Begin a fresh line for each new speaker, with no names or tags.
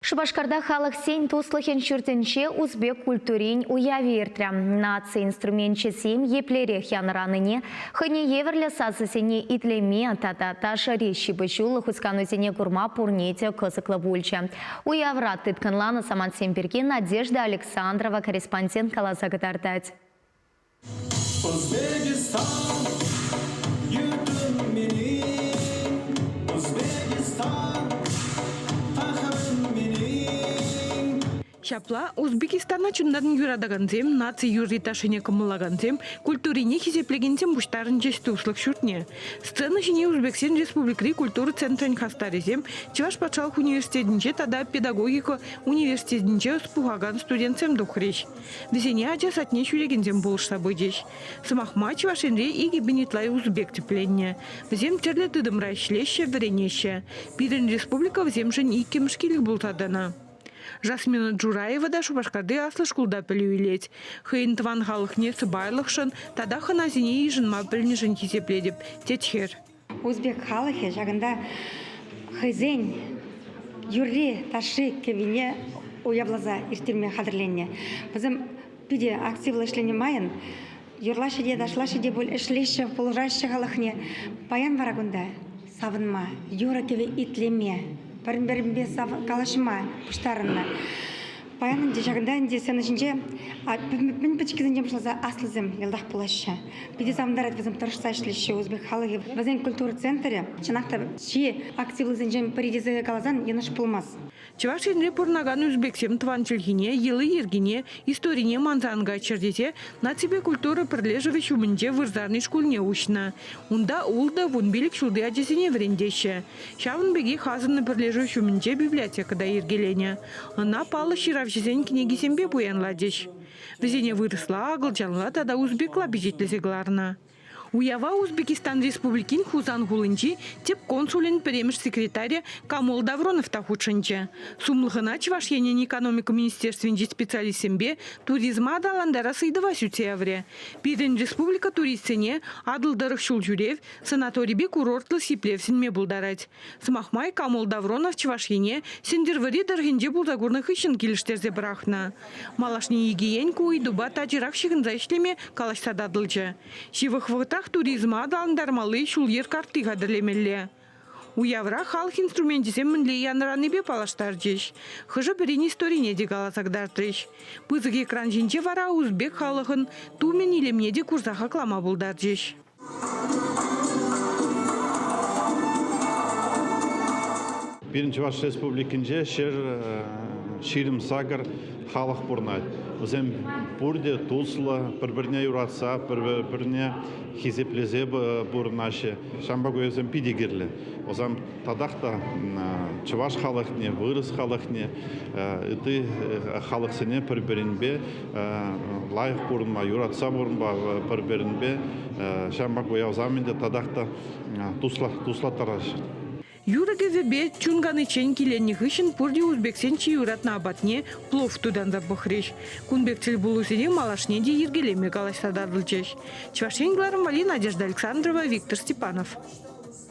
Шубашкарда халық сен туслыхен шүртінше узбек культурин уявиртря. Наци инструментче сем еплерех янраныне, хыне еверлі сасысене итлеме тата шарещи бышулы хусканузене курма пурнете кызыклы бульче. Уяврат тытканланы саман семперге Надежда Александрова корреспондент каласа гытартать.
Шапла Узбекистана чундарын юрадаганзем, наци юриташыне кымылаганзем, культурине хизеплегензем буштарын жесті услық шүртне. Сцена жіне Узбексен республикри культуры центрен хастарезем, Чуваш патшалық университетінче тада педагогика университетінче спугаган студентсем духреш. Везене ажа сатне шүрегензем болышса бөдеш. Сымахма Чувашенре иги бенетлай узбек тепленне. Везем терле тыдымра шлеще веренеще. Пирен республика вземшен и кемшкилік болтадана. Жасмина Джураева да Шубашкарды аслы шкулда пілеуілет. Хейн тван халық несі байлықшын, тада ханазине ежінма білнежін тезепледіп, тетхер.
Узбек халықы жағында хызен, юрри, ташы кевине уявлаза иртирме хадырленне. Бізім пиде активлы ішлене майын, юрлашы де, дашлашы де бұл ішлеші, полужашы халықне баян варагында савынма, юра кеве итлеме. Бірін-бірінбе калашыма пұштарына. Баяның де жағында әнде сәні жінже, мен пәчкізін жемшілаза аслызым елдақ бұлашы. Биде замдар әтвізім тұрышса ішлеші Узбек халығы. Бізен культура центрі, чынақта ши активлызын жем паридезі калазан еныш пұлмаз.
Чувашенре пурнаган Узбексем тванчылгине, елы ергине, историне манзанга чердете, на тебе культура прилежевич умынде вырзарный шкульне ушна. Унда улда вунбилик шулды адесине врендеше. Шавын беги хазынны прилежевич умынде библиотекада ергелене. Она пала ширавчезен книги сембе буянладеш. Везене выросла, агылчанла тада узбекла бежетлезегларна. Уява Узбекистан республикин хузан гулынчи теп консулин премеш секретаря Камол Давронов тахучынчы. Сумлыгына Чувашенен экономика министерственде специалистембе туризма адаландара сыйдыва сютеавре. Пирен республика туристсене адылдырых шул жүрев санаторийбе курортлы сиплевсенме булдарать. Смахмай Камол Давронов Чувашене сендервари дыргенде булдагурных ищен келіштерзе брахна. Малашни егиен куйдуба тажирах шығынза ишлеме калашсададылчы. Шивых туризма адаландармалы шулер карты қадырлемелі. Уявра халық инструментесен мінле янраны бе палаштар жеш. Хыжы бірін историне де қаласақдар треш. Пызық экран жинче вара узбек халықын тумен илемне де курсаха клама бұлдар жеш.
Бірінші Чуваш республикінде ширім сагыр халық бұрнайды. Өзім бұрде тұлсылы, бір-біріне юратса, бір-біріне хизеплезе бұрнашы. Шамбагы өзім пидегерлі. Өзім тадақта Чуваш халықне, вырыс халықне, үті халықсыне бір-бірінбе лайық бұрынма, юратса бұрынба бір-бірінбе Шамбагы өзімінде тадақта тұсла тарашы.
Юрагезебе чунганы чен киленних ищен пурди узбексен чиюратна абатне плов тудан забахреш. Кунбекцел булусене малашне де ергелеме калашсададылчеш. Чувашенгларым вали Надежда Александрова, Виктор Степанов.